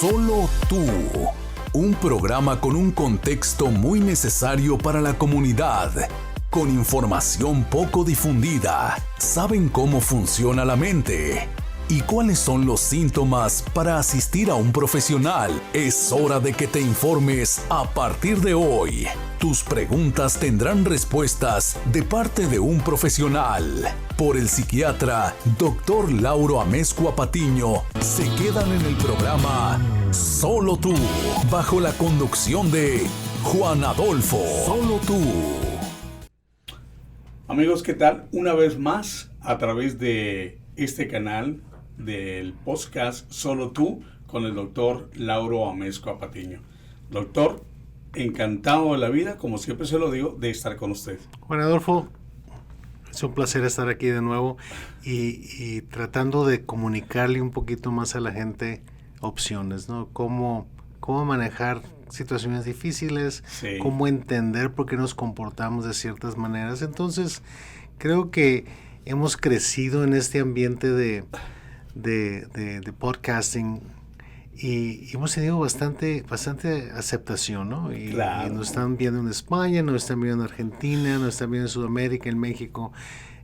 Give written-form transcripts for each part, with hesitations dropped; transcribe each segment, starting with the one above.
Solo tú. Un programa con un contexto muy necesario para la comunidad. Con información poco difundida. ¿Saben cómo funciona la mente? ¿Y cuáles son los síntomas para asistir a un profesional? Es hora de que te informes a partir de hoy. Tus preguntas tendrán respuestas de parte de un profesional. Por el psiquiatra Dr. Lauro Amezcua Patiño. Se quedan en el programa Solo Tú, bajo la conducción de Juan Adolfo. Solo Tú. Amigos, ¿qué tal? Una vez más, a través de este canal del podcast Solo Tú, con el doctor Lauro Amezcua Patiño. Doctor, encantado de la vida, como siempre se lo digo, de estar con usted. Juan Adolfo, es un placer estar aquí de nuevo y tratando de comunicarle un poquito más a la gente opciones, ¿no? Cómo manejar situaciones difíciles, Sí. Cómo entender por qué nos comportamos de ciertas maneras. Entonces, creo que hemos crecido en este ambiente de podcasting y hemos tenido bastante aceptación, ¿no? Claro. Y nos están viendo en España, nos están viendo en Argentina, nos están viendo en Sudamérica, en México.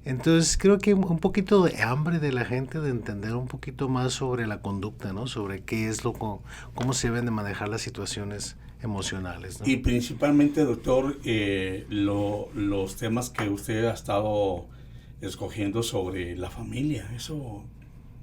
Entonces creo que un poquito de hambre de la gente de entender un poquito más sobre la conducta, ¿no? Sobre qué es cómo se deben de manejar las situaciones emocionales, ¿no? Y principalmente, doctor, los temas que usted ha estado escogiendo sobre la familia, eso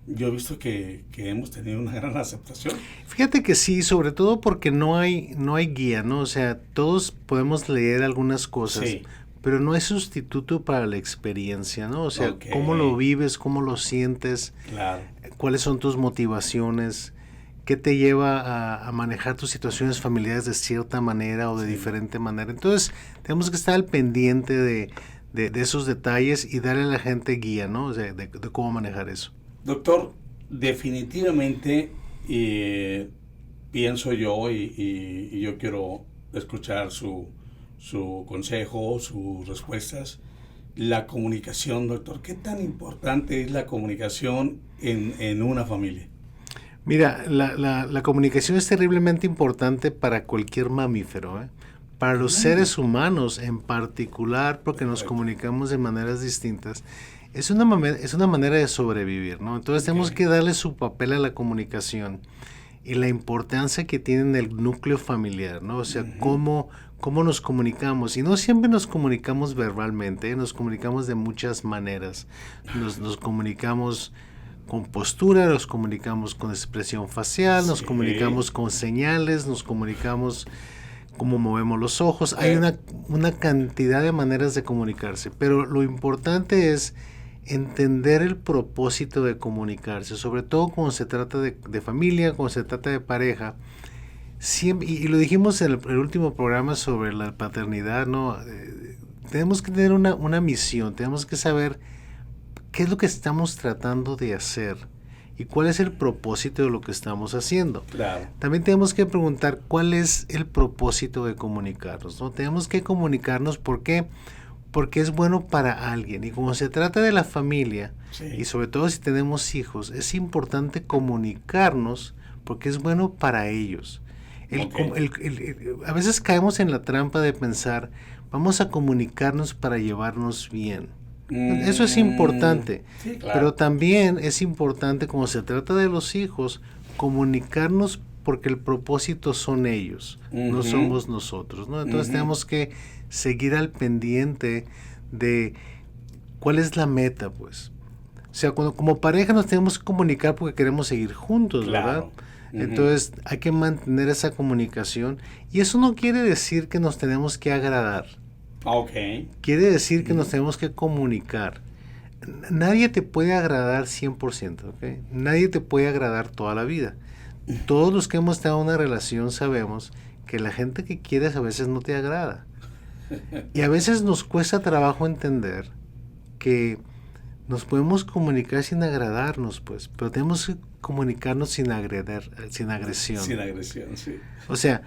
yo he visto que hemos tenido una gran aceptación. Fíjate que sí, sobre todo porque no hay guía, ¿no? O sea, todos podemos leer algunas cosas, Sí. pero no hay sustituto para la experiencia, ¿no? O sea, Ok. cómo lo vives, cómo lo sientes, Claro. cuáles son tus motivaciones, qué te lleva a manejar tus situaciones familiares de cierta manera o de diferente manera. Entonces, tenemos que estar al pendiente de esos detalles y darle a la gente guía, ¿no? O sea, de cómo manejar eso. Doctor, definitivamente pienso yo y yo quiero escuchar su consejo, sus respuestas. La comunicación, doctor, ¿qué tan importante es la comunicación en una familia? Mira, la comunicación es terriblemente importante para cualquier mamífero, ¿eh? Para los seres humanos en particular, porque nos comunicamos de maneras distintas, es una manera de sobrevivir, ¿no? Entonces tenemos que darle su papel a la comunicación y la importancia que tiene en el núcleo familiar, ¿no? O sea, cómo nos comunicamos. Y no siempre nos comunicamos verbalmente, nos comunicamos de muchas maneras. Nos comunicamos con postura, nos comunicamos con expresión facial, nos comunicamos con señales, nos comunicamos cómo movemos los ojos. Hay una cantidad de maneras de comunicarse, pero lo importante es entender el propósito de comunicarse, sobre todo cuando se trata de familia, cuando se trata de pareja. Siempre, y lo dijimos en el último programa sobre la paternidad, ¿no? Tenemos que tener una misión, tenemos que saber qué es lo que estamos tratando de hacer y cuál es el propósito de lo que estamos haciendo. Claro. También tenemos que preguntar cuál es el propósito de comunicarnos, ¿no? Tenemos que comunicarnos, ¿por qué? Porque es bueno para alguien. Y como se trata de la familia, y sobre todo si tenemos hijos, es importante comunicarnos porque es bueno para ellos. A veces caemos en la trampa de pensar, vamos a comunicarnos para llevarnos bien. Eso es importante, sí, claro. Pero también es importante, como se trata de los hijos, comunicarnos porque el propósito son ellos, no somos nosotros, ¿no? Entonces tenemos que seguir al pendiente de cuál es la meta, pues. O sea, como pareja nos tenemos que comunicar porque queremos seguir juntos, Claro. ¿verdad? Entonces hay que mantener esa comunicación y eso no quiere decir que nos tenemos que agradar. Ok. Quiere decir que nos tenemos que comunicar. Nadie te puede agradar 100%, ¿ok? Nadie te puede agradar toda la vida. Todos los que hemos estado en una relación sabemos que la gente que quieres a veces no te agrada. Y a veces nos cuesta trabajo entender que nos podemos comunicar sin agradarnos, pues, pero tenemos que comunicarnos sin agresión. Sin agresión, sí. O sea,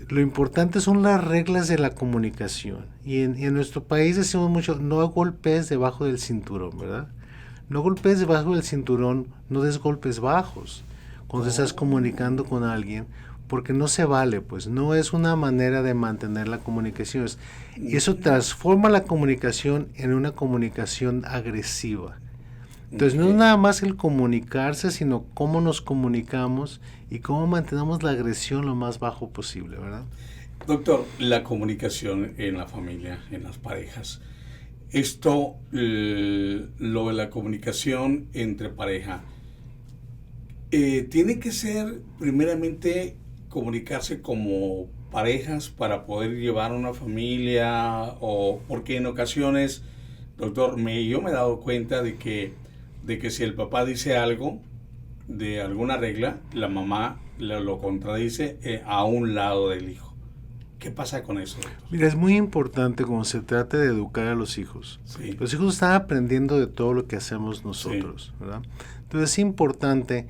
lo importante son las reglas de la comunicación. Y en nuestro país decimos mucho, no golpes debajo del cinturón, ¿verdad? No golpes debajo del cinturón, no des golpes bajos. cuando te estás comunicando con alguien, porque no se vale, pues no es una manera de mantener la comunicación. Eso transforma la comunicación en una comunicación agresiva. Entonces no es nada más el comunicarse, sino cómo nos comunicamos y cómo mantenemos la agresión lo más bajo posible, ¿verdad? Doctor, la comunicación en la familia, en las parejas. Esto, lo de la comunicación entre pareja, tiene que ser primeramente comunicarse como parejas para poder llevar una familia, o porque en ocasiones, doctor, yo me he dado cuenta de que si el papá dice algo de alguna regla, la mamá lo contradice a un lado del hijo. ¿Qué pasa con eso, doctor? Mira, es muy importante cuando se trata de educar a los hijos. Sí. Los hijos están aprendiendo de todo lo que hacemos nosotros, sí, ¿verdad? Entonces es importante,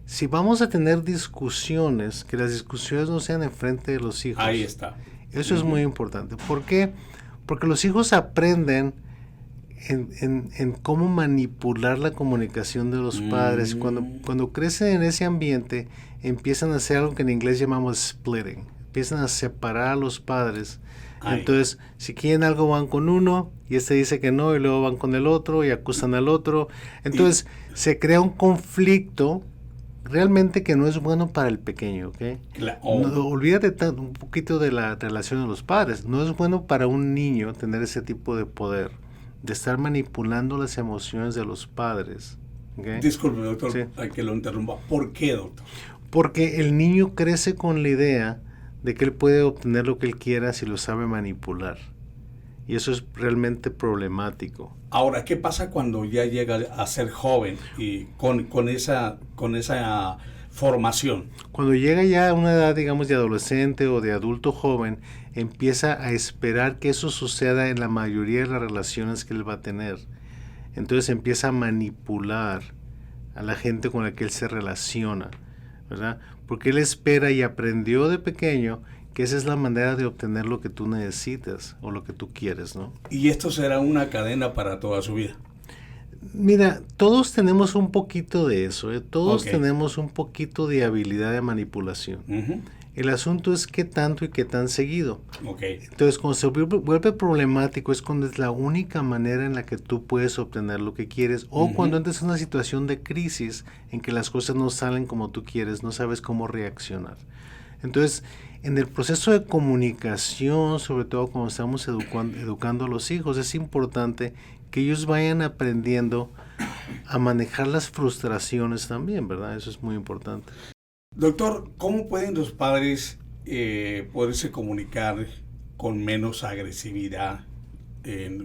si vamos a tener discusiones, que las discusiones no sean enfrente de los hijos. Ahí está. Eso es muy importante. ¿Por qué? Porque los hijos aprenden en cómo manipular la comunicación de los padres. Cuando crecen en ese ambiente, empiezan a hacer algo que en inglés llamamos splitting. Empiezan a separar a los padres. Ay. Entonces, si quieren algo van con uno y este dice que no y luego van con el otro y acusan al otro. Entonces, se crea un conflicto realmente que no es bueno para el pequeño, ¿ok? No, olvídate un poquito de la relación de los padres. No es bueno para un niño tener ese tipo de poder, de estar manipulando las emociones de los padres. ¿Okay? Disculpe, doctor, Sí. hay que lo interrumpa. ¿Por qué, doctor? Porque el niño crece con la idea de que él puede obtener lo que él quiera si lo sabe manipular. Y eso es realmente problemático. Ahora, ¿qué pasa cuando ya llega a ser joven y con esa formación? Cuando llega ya a una edad, digamos, de adolescente o de adulto joven, empieza a esperar que eso suceda en la mayoría de las relaciones que él va a tener. Entonces empieza a manipular a la gente con la que él se relaciona, ¿verdad? Porque él espera y aprendió de pequeño que esa es la manera de obtener lo que tú necesitas o lo que tú quieres, ¿no? Y esto será una cadena para toda su vida. Mira, todos tenemos un poquito de eso, ¿eh? Todos Okay. tenemos un poquito de habilidad de manipulación. Uh-huh. El asunto es qué tanto y qué tan seguido. Okay. Entonces, cuando se vuelve problemático es cuando es la única manera en la que tú puedes obtener lo que quieres, o Uh-huh. cuando entras en una situación de crisis en que las cosas no salen como tú quieres, no sabes cómo reaccionar. Entonces, en el proceso de comunicación, sobre todo cuando estamos educando a los hijos, es importante que ellos vayan aprendiendo a manejar las frustraciones también, ¿verdad? Eso es muy importante. Doctor, ¿cómo pueden los padres poderse comunicar con menos agresividad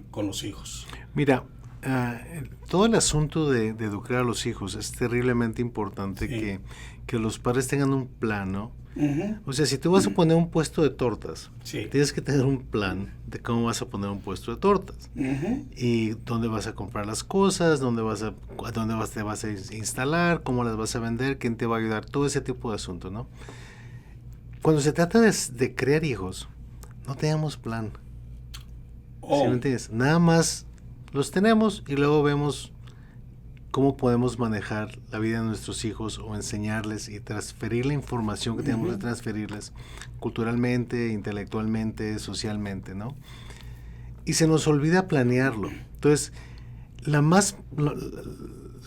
con los hijos? Mira, todo el asunto de educar a los hijos es terriblemente importante, Sí. que los padres tengan un plan, ¿no? Uh-huh. O sea, si tú vas a poner un puesto de tortas, Sí. tienes que tener un plan de cómo vas a poner un puesto de tortas. Uh-huh. Y dónde vas a comprar las cosas, te vas a instalar, cómo las vas a vender, quién te va a ayudar, todo ese tipo de asuntos, ¿no? Cuando se trata de crear hijos, no tenemos plan. Oh. ¿Sí me entiendes? Nada más los tenemos y luego vemos cómo podemos manejar la vida de nuestros hijos o enseñarles y transferir la información que tenemos que transferirles culturalmente, intelectualmente, socialmente, ¿no? Y se nos olvida planearlo. Entonces, la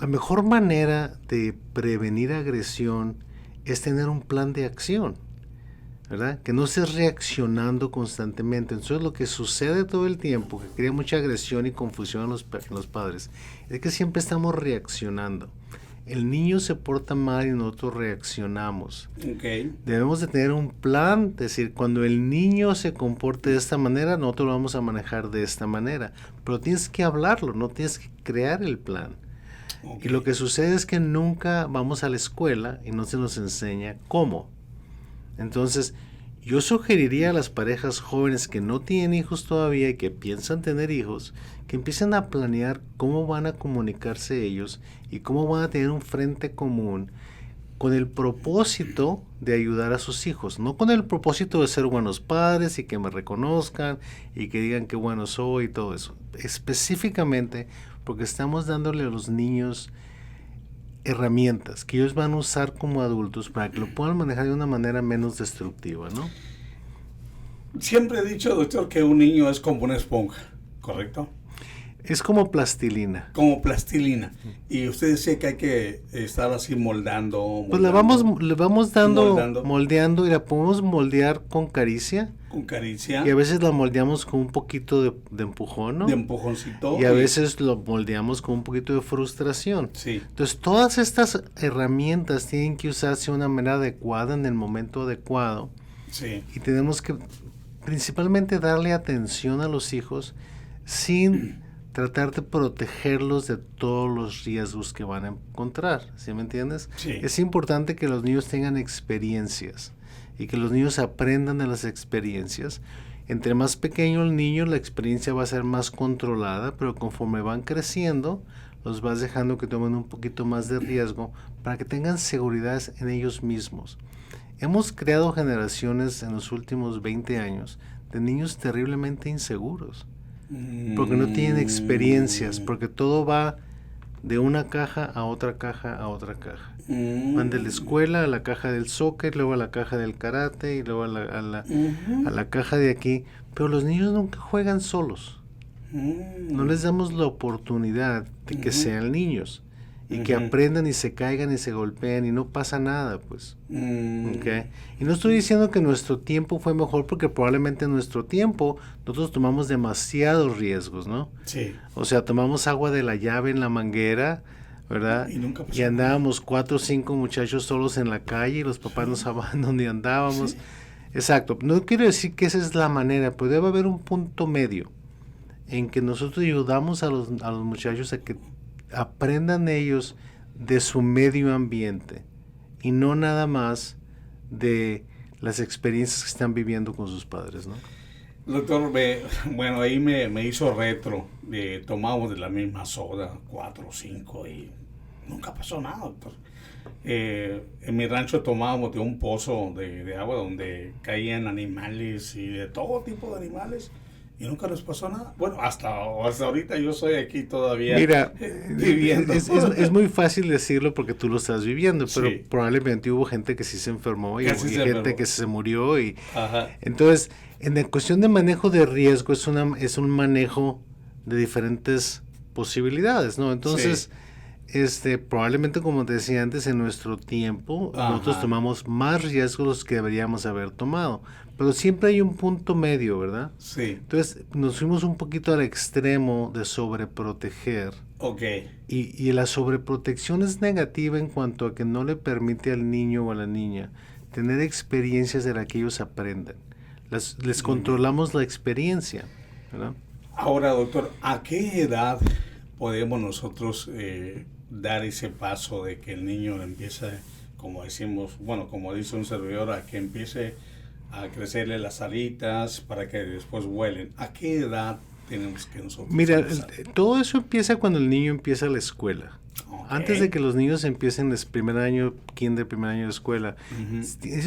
mejor manera de prevenir agresión es tener un plan de acción, ¿verdad? Que no estés reaccionando constantemente. Entonces, lo que sucede todo el tiempo, que crea mucha agresión y confusión en los padres, es que siempre estamos reaccionando. El niño se porta mal y nosotros reaccionamos. Okay. Debemos de tener un plan, es decir, cuando el niño se comporte de esta manera, nosotros lo vamos a manejar de esta manera. Pero tienes que hablarlo, no tienes que crear el plan. Okay. Y lo que sucede es que nunca vamos a la escuela y no se nos enseña cómo. Entonces, yo sugeriría a las parejas jóvenes que no tienen hijos todavía y que piensan tener hijos, que empiecen a planear cómo van a comunicarse ellos y cómo van a tener un frente común con el propósito de ayudar a sus hijos, no con el propósito de ser buenos padres y que me reconozcan y que digan qué bueno soy y todo eso. Específicamente porque estamos dándole a los niños herramientas que ellos van a usar como adultos para que lo puedan manejar de una manera menos destructiva, ¿no? Siempre he dicho, doctor, que un niño es como una esponja, ¿correcto? Es como plastilina. Como plastilina. Y usted decía que hay que estar así moldando. Pues le vamos dando, moldeando, y la podemos moldear con caricia. Con caricia. Y a veces la moldeamos con un poquito de empujón, ¿no? De empujoncito. Y a veces lo moldeamos con un poquito de frustración. Sí. Entonces, todas estas herramientas tienen que usarse de una manera adecuada en el momento adecuado. Sí. Y tenemos que principalmente darle atención a los hijos sin tratar de protegerlos de todos los riesgos que van a encontrar, ¿sí me entiendes? Sí. Es importante que los niños tengan experiencias y que los niños aprendan de las experiencias. Entre más pequeño el niño, la experiencia va a ser más controlada, pero conforme van creciendo, los vas dejando que tomen un poquito más de riesgo para que tengan seguridad en ellos mismos. Hemos creado generaciones en los últimos 20 años de niños terriblemente inseguros, porque no tienen experiencias, porque todo va de una caja a otra caja a otra caja. Van de la escuela a la caja del soccer, luego a la caja del karate y luego a la caja de aquí. Pero los niños nunca juegan solos. No les damos la oportunidad de que sean niños y que aprendan y se caigan y se golpeen y no pasa nada, pues. ¿Okay? Y no estoy diciendo que nuestro tiempo fue mejor, porque probablemente en nuestro tiempo nosotros tomamos demasiados riesgos, ¿no? Sí. O sea, tomamos agua de la llave en la manguera, ¿verdad? Y andábamos 4 o 5 muchachos solos en la calle y los papás no sabían dónde andábamos. Sí. Exacto. No quiero decir que esa es la manera, pero debe haber un punto medio en que nosotros ayudamos a los muchachos a que aprendan ellos de su medio ambiente y no nada más de las experiencias que están viviendo con sus padres, ¿no? Doctor, bueno, ahí me hizo retro. Tomamos de la misma soda, 4 o 5, y nunca pasó nada, doctor. En mi rancho tomábamos de un pozo de agua donde caían animales y de todo tipo de animales. Y nunca nos pasó nada. Bueno, hasta ahorita yo soy aquí todavía. Mira, viviendo. Es muy fácil decirlo porque tú lo estás viviendo, pero sí, probablemente hubo gente que sí se enfermó y gente que se murió. Entonces, en la cuestión de manejo de riesgo es un manejo de diferentes posibilidades, ¿no? Entonces, probablemente, como te decía antes, en nuestro tiempo, nosotros tomamos más riesgos que deberíamos haber tomado. Pero siempre hay un punto medio, ¿verdad? Sí. Entonces, nos fuimos un poquito al extremo de sobreproteger. Ok. Y la sobreprotección es negativa en cuanto a que no le permite al niño o a la niña tener experiencias de las que ellos aprendan. Les controlamos la experiencia, ¿verdad? Ahora, doctor, ¿a qué edad podemos nosotros dar ese paso de que el niño empiece, como decimos, bueno, como dice un servidor, a que empiece a crecerle las alitas para que después vuelen? ¿A qué edad tenemos que nosotros Mira, todo eso empieza cuando el niño empieza la escuela. Okay. Antes de que los niños empiecen el primer año de escuela,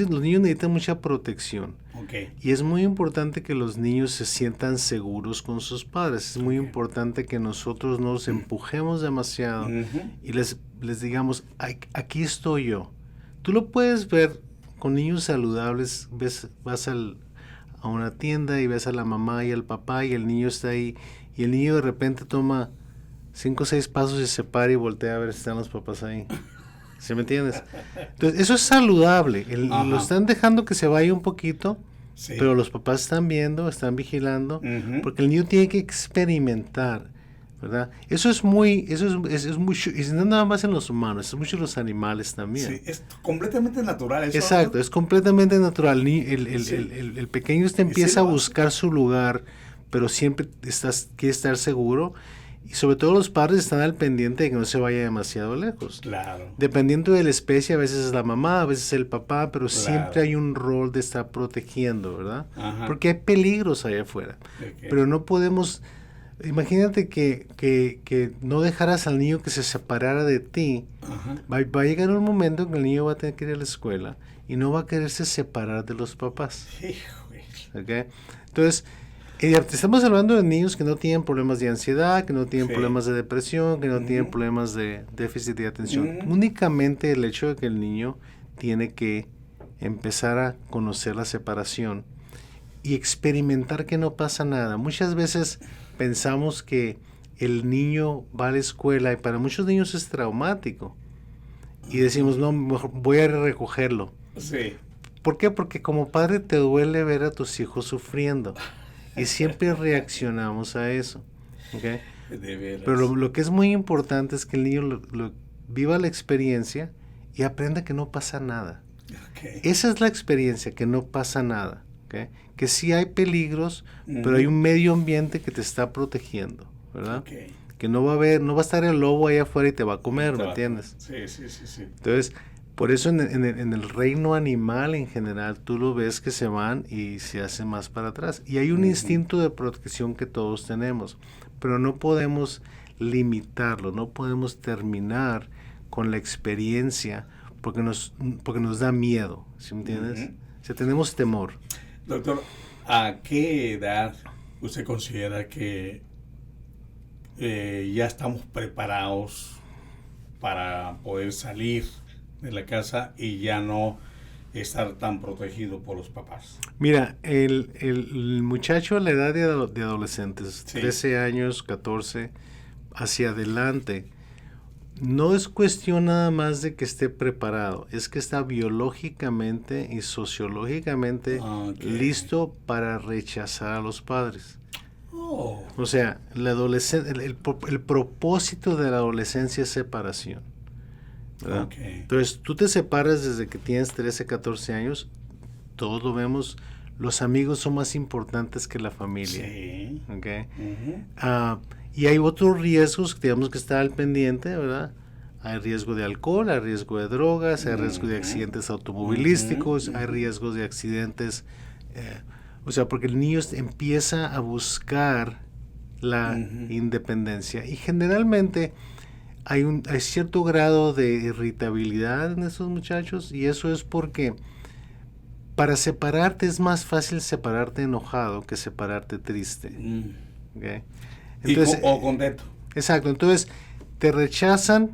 los niños necesitan mucha protección. Okay. Y es muy importante que los niños se sientan seguros con sus padres. Es muy importante que nosotros no los empujemos demasiado y les digamos, aquí estoy yo. Tú lo puedes ver con niños saludables. Vas a una tienda y ves a la mamá y al papá y el niño está ahí y el niño de repente toma 5 o 6 pasos y se para y voltea a ver si están los papás ahí. ¿Sí me entiendes? Entonces, eso es saludable. Lo están dejando que se vaya un poquito, sí, pero los papás están viendo, están vigilando, porque el niño tiene que experimentar, ¿verdad? Eso es mucho, y no nada más en los humanos, es mucho en los animales también. Sí, es completamente natural eso. Exacto, ¿no? Es completamente natural. El pequeño empieza a buscar su lugar, pero siempre quiere estar seguro. Y sobre todo los padres están al pendiente de que no se vaya demasiado lejos. Claro. Dependiendo de la especie, a veces es la mamá, a veces es el papá, pero siempre hay un rol de estar protegiendo, ¿verdad? Porque hay peligros allá afuera. Okay. Pero no podemos... Imagínate que no dejaras al niño que se separara de ti. Va a llegar un momento en que el niño va a tener que ir a la escuela y no va a quererse separar de los papás. Híjole. ¿Okay? Entonces... Estamos hablando de niños que no tienen problemas de ansiedad, que no tienen Sí. problemas de depresión, que no tienen problemas de déficit de atención. Únicamente el hecho de que el niño tiene que empezar a conocer la separación y experimentar que no pasa nada. Muchas veces pensamos que el niño va a la escuela y para muchos niños es traumático. Y decimos, no, mejor voy a recogerlo. Sí. ¿Por qué? Porque como padre te duele ver a tus hijos sufriendo. Y siempre reaccionamos a eso. ¿Ok? De veras. Pero lo que es muy importante es que el niño viva la experiencia y aprenda que no pasa nada. Ok. Esa es la experiencia, que no pasa nada. ¿Ok? Que sí hay peligros, pero hay un medio ambiente que te está protegiendo, ¿verdad? Ok. Que no va a estar el lobo allá afuera y te va a comer, ¿me entiendes? Sí, sí, sí, sí. Entonces, por eso en el reino animal en general, tú lo ves que se van y se hacen más para atrás. Y hay un instinto de protección que todos tenemos, pero no podemos limitarlo, no podemos terminar con la experiencia porque nos da miedo, ¿sí me entiendes? O sea, tenemos temor. Doctor, ¿a qué edad usted considera que ya estamos preparados para poder salir de la casa y ya no estar tan protegido por los papás? Mira, el muchacho a la edad de adolescentes, Sí. 13 años, 14, hacia adelante, no es cuestión nada más de que esté preparado, es que está biológicamente y sociológicamente Ok. listo para rechazar a los padres. Oh, O sea, el propósito de la adolescencia es separación, ¿verdad? ok. Entonces, tú te separas desde que tienes 13, 14 años, todos lo vemos, los amigos son más importantes que la familia. Sí. ¿Ok? Ujú. Y hay otros riesgos que tenemos que estar al pendiente, ¿verdad? Hay riesgo de alcohol, hay riesgo de drogas, hay riesgo de accidentes automovilísticos, hay riesgos de accidentes, o sea, porque el niño empieza a buscar la independencia y generalmente hay cierto grado de irritabilidad en esos muchachos y eso es porque para separarte es más fácil separarte enojado que separarte triste. ¿Ok? Entonces, O contento. exacto, entonces te rechazan,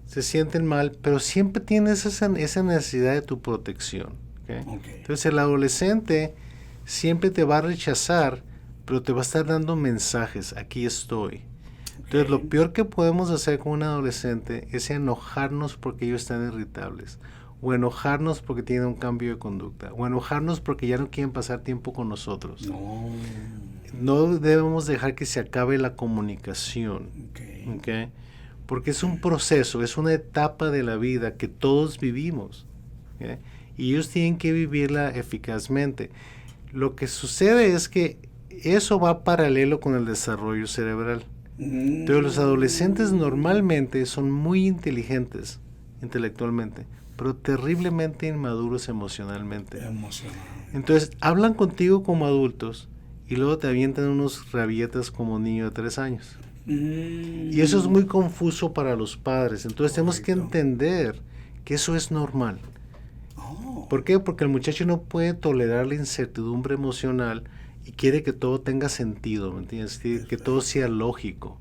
se sienten mal, pero siempre tienes esa necesidad de tu protección. ¿Ok? Ok. Entonces el adolescente siempre te va a rechazar, pero te va a estar dando mensajes, aquí estoy. Entonces lo peor que podemos hacer con un adolescente es enojarnos porque ellos están irritables, o enojarnos porque tienen un cambio de conducta, o enojarnos porque ya no quieren pasar tiempo con nosotros. No. No debemos dejar que se acabe la comunicación, Ok. ¿ok? Porque es un proceso, es una etapa de la vida que todos vivimos, ¿ok? Y ellos tienen que vivirla eficazmente. Lo que sucede es que eso va paralelo con el desarrollo cerebral. Pero los adolescentes normalmente son muy inteligentes intelectualmente, pero terriblemente inmaduros emocionalmente. Emocionado. Entonces, hablan contigo como adultos y luego te avientan unos rabietas como niño de 3 años. Y eso es muy confuso para los padres. Entonces, tenemos que entender que eso es normal. ¿Por qué? Porque el muchacho no puede tolerar la incertidumbre emocional y quiere que todo tenga sentido, ¿me entiendes? Que todo sea lógico.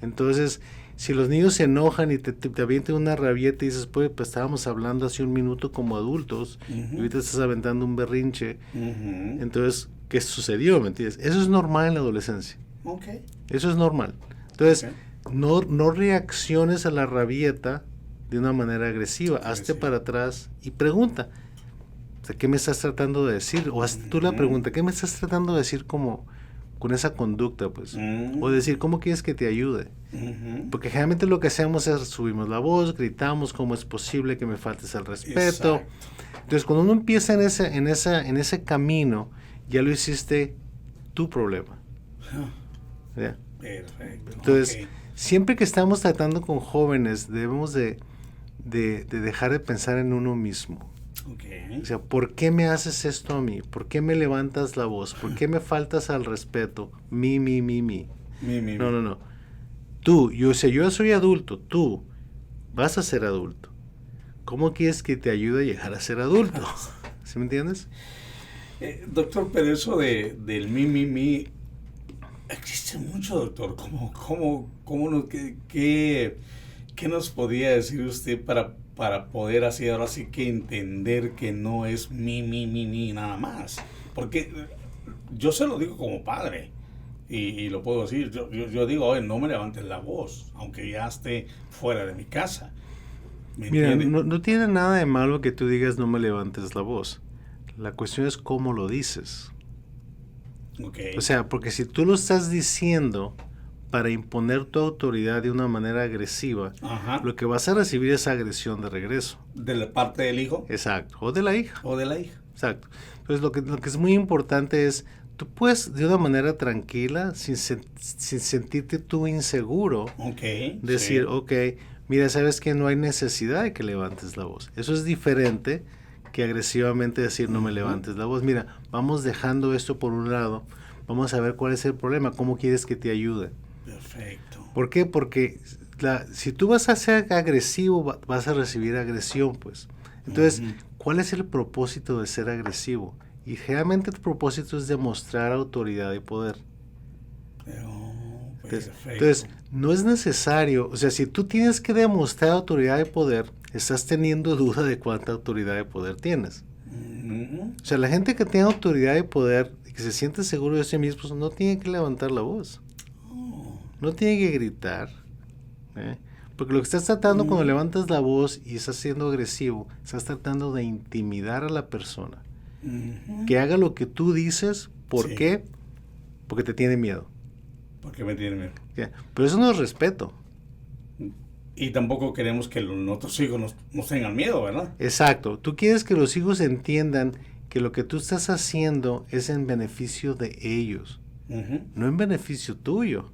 Entonces, si los niños se enojan y te avientan una rabieta y dices, pues estábamos hablando hace un minuto como adultos y ahorita estás aventando un berrinche, entonces, ¿qué sucedió? ¿Me entiendes? Eso es normal en la adolescencia. Okay. Eso es normal. Entonces, no reacciones a la rabieta de una manera agresiva. Hazte para atrás y pregunta. ¿Qué me estás tratando de decir? O haz tú la pregunta, ¿qué me estás tratando de decir como con esa conducta, pues? O decir, ¿cómo quieres que te ayude? Porque generalmente lo que hacemos es subimos la voz, gritamos, ¿cómo es posible que me faltes el respeto? Exacto. Entonces, cuando uno empieza en ese camino, ya lo hiciste tu problema. ¿Ya? Perfecto. Entonces, siempre que estamos tratando con jóvenes, debemos de dejar de pensar en uno mismo. O sea, ¿por qué me haces esto a mí? ¿Por qué me levantas la voz? ¿Por qué me faltas al respeto? Mi. No. Tú, yo soy adulto, tú vas a ser adulto. ¿Cómo quieres que te ayude a llegar a ser adulto? ¿Sí me entiendes? Doctor, pero eso del mi, existe mucho, doctor. ¿Qué nos podría decir usted para poder así, ahora sí que entender que no es mi, nada más? Porque yo se lo digo como padre. Y lo puedo decir, yo digo, oye, no me levantes la voz, aunque ya esté fuera de mi casa. Mira, no tiene nada de malo que tú digas no me levantes la voz. La cuestión es cómo lo dices. Okay. O sea, porque si tú lo estás diciendo para imponer tu autoridad de una manera agresiva, Ajá. Lo que vas a recibir es agresión de regreso. ¿De la parte del hijo? Exacto. O de la hija. ¿O de la hija? Exacto. Entonces, lo que es muy importante es, tú puedes de una manera tranquila, sin sentirte tú inseguro, decir, sí. ok, mira, sabes que no hay necesidad de que levantes la voz. Eso es diferente que agresivamente decir no me levantes la voz. Mira, vamos dejando esto por un lado, vamos a ver cuál es el problema, cómo quieres que te ayude. Perfecto. ¿Por qué? Porque si tú vas a ser agresivo, vas a recibir agresión, pues. Entonces, ¿cuál es el propósito de ser agresivo? Y generalmente el propósito es demostrar autoridad y poder. Entonces, no es necesario, o sea, si tú tienes que demostrar autoridad y poder, estás teniendo duda de cuánta autoridad y poder tienes. O sea, la gente que tiene autoridad y poder y que se siente seguro de sí mismo, no tiene que levantar la voz. No tiene que gritar. Porque lo que estás tratando cuando levantas la voz y estás siendo agresivo, estás tratando de intimidar a la persona. Que haga lo que tú dices. ¿Por qué? Porque te tiene miedo. Porque me tiene miedo. Pero eso no es respeto. Y tampoco queremos que nuestros hijos nos tengan miedo, ¿verdad? Exacto. Tú quieres que los hijos entiendan que lo que tú estás haciendo es en beneficio de ellos, no en beneficio tuyo.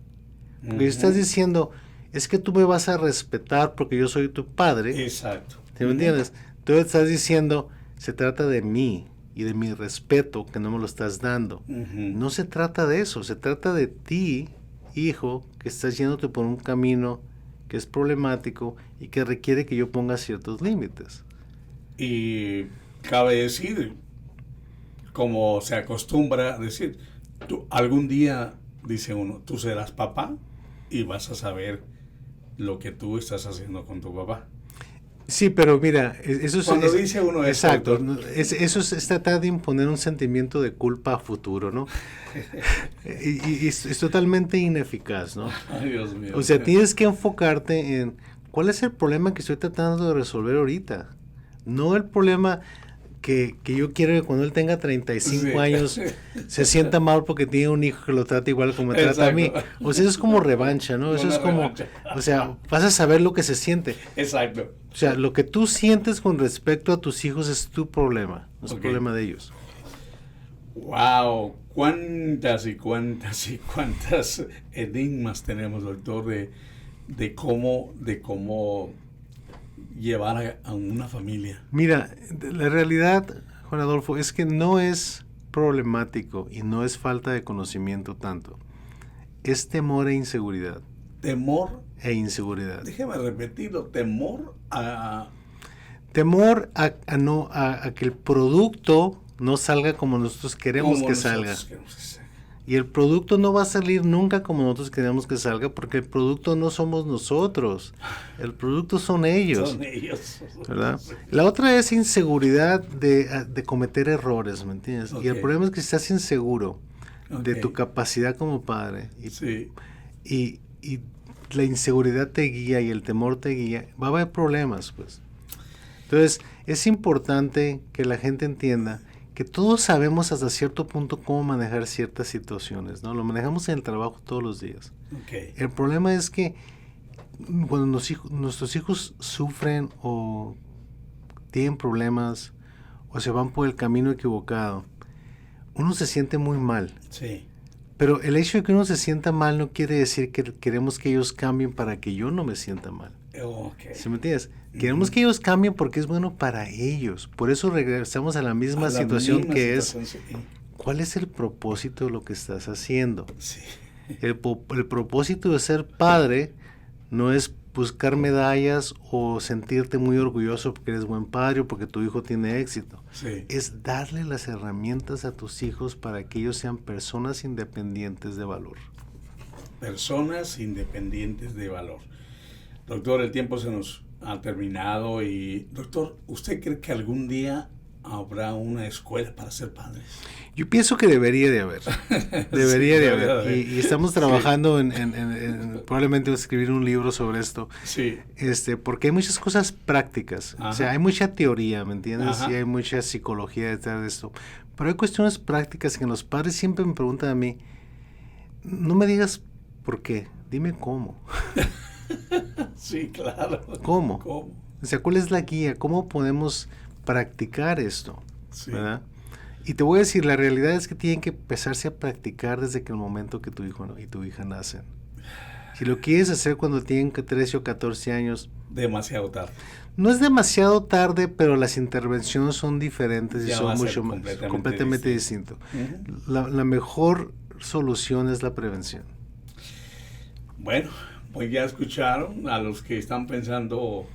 Porque estás diciendo, es que tú me vas a respetar porque yo soy tu padre. Exacto. ¿Sí me entiendes? Tú estás diciendo, se trata de mí y de mi respeto que no me lo estás dando. No se trata de eso, se trata de ti, hijo, que estás yéndote por un camino que es problemático y que requiere que yo ponga ciertos límites. Y cabe decir, como se acostumbra a decir, tú algún día, dice uno, tú serás papá y vas a saber lo que tú estás haciendo con tu papá. Sí, pero mira, eso es... Cuando dice uno eso... Exacto, eso es tratar de imponer un sentimiento de culpa a futuro, ¿no? y es totalmente ineficaz, ¿no? Ay, Dios mío. O sea, tienes que enfocarte en cuál es el problema que estoy tratando de resolver ahorita. No el problema que yo quiero que cuando él tenga 35 años se sienta mal porque tiene un hijo que lo trata igual como me trata a mí. O sea, eso es como revancha, ¿no? Eso es como, revancha. O sea, vas a saber lo que se siente. Exacto. O sea, lo que tú sientes con respecto a tus hijos es tu problema, no es el problema de ellos. Wow, cuántas enigmas tenemos, doctor, de cómo llevar a una familia. Mira, la realidad, Juan Adolfo, es que no es problemático y no es falta de conocimiento tanto. Es temor e inseguridad. Temor e inseguridad. Déjeme repetirlo, temor a que el producto no salga como nosotros queremos que salga. Y el producto no va a salir nunca como nosotros queremos que salga, porque el producto no somos nosotros. El producto son ellos. Son ellos. ¿Verdad? La otra es inseguridad de cometer errores, ¿me entiendes? Y el problema es que estás inseguro de tu capacidad como padre. Y la inseguridad te guía y el temor te guía. Va a haber problemas, pues. Entonces, es importante que la gente entienda que todos sabemos hasta cierto punto cómo manejar ciertas situaciones, ¿no? Lo manejamos en el trabajo todos los días. El problema es que cuando nuestros hijos sufren o tienen problemas o se van por el camino equivocado, uno se siente muy mal. Sí. Pero el hecho de que uno se sienta mal no quiere decir que queremos que ellos cambien para que yo no me sienta mal. ¿Sí me entiendes? Queremos que ellos cambien porque es bueno para ellos. Por eso regresamos a la misma situación que es, ¿cuál es el propósito de lo que estás haciendo? Sí. El propósito de ser padre no es buscar medallas o sentirte muy orgulloso porque eres buen padre o porque tu hijo tiene éxito. Sí. Es darle las herramientas a tus hijos para que ellos sean personas independientes de valor. Personas independientes de valor. Doctor, el tiempo se nos ha terminado y, doctor, ¿usted cree que algún día habrá una escuela para ser padres? Yo pienso que debería de haber. Debería de haber. Y estamos trabajando sí. en probablemente escribir un libro sobre esto. Sí. Porque hay muchas cosas prácticas. Ajá. O sea, hay mucha teoría, ¿me entiendes? Ajá. Y hay mucha psicología detrás de esto. Pero hay cuestiones prácticas que los padres siempre me preguntan a mí, no me digas por qué, dime cómo. Sí, claro. ¿Cómo? ¿Cómo? O sea, ¿cuál es la guía? ¿Cómo podemos practicar esto? Sí. ¿Verdad? Y te voy a decir, la realidad es que tienen que empezarse a practicar desde que el momento que tu hijo y tu hija nacen. Si lo quieres hacer cuando tienen 13 o 14 años... Demasiado tarde. No es demasiado tarde, pero las intervenciones son diferentes Ya y son mucho más completamente distinto. Uh-huh. La mejor solución es la prevención. Bueno, pues ya escucharon a los que están pensando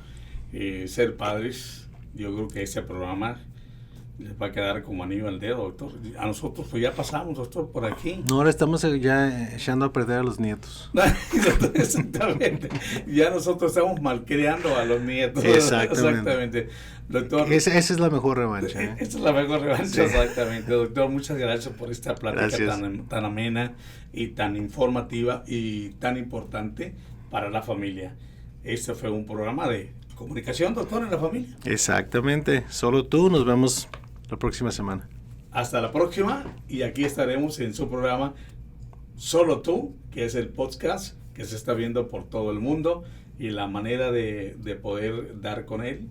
ser padres. Yo creo que este programa les va a quedar como anillo al dedo, doctor. A nosotros pues ya pasamos, doctor, por aquí. No, ahora estamos ya echando a perder a los nietos. Exactamente. Ya nosotros estamos malcriando a los nietos. Exactamente. Doctor. Esa es la mejor revancha. Esa es la mejor revancha, sí. Exactamente. Doctor, muchas gracias por esta plática tan amena y tan informativa y tan importante para la familia. Este fue un programa de comunicación, doctor, en la familia. Exactamente. Solo tú. Nos vemos la próxima semana. Hasta la próxima. Y aquí estaremos en su programa Solo Tú, que es el podcast que se está viendo por todo el mundo. Y la manera de poder dar con él,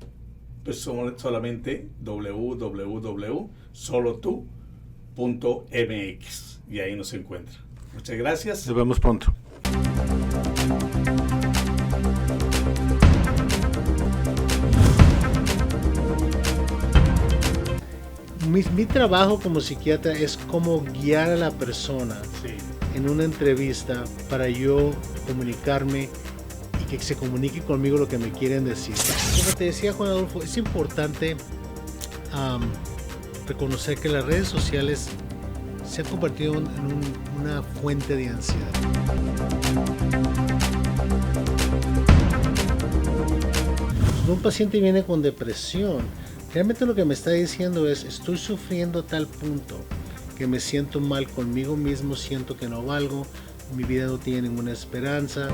pues solamente www.solotu.mx. Y ahí nos encuentra. Muchas gracias. Nos vemos pronto. Mi trabajo como psiquiatra es como guiar a la persona en una entrevista para yo comunicarme y que se comunique conmigo lo que me quieren decir. Como te decía Juan Adolfo, es importante reconocer que las redes sociales se han convertido en una fuente de ansiedad. Cuando un paciente viene con depresión, realmente lo que me está diciendo es, estoy sufriendo a tal punto que me siento mal conmigo mismo, siento que no valgo, mi vida no tiene ninguna esperanza.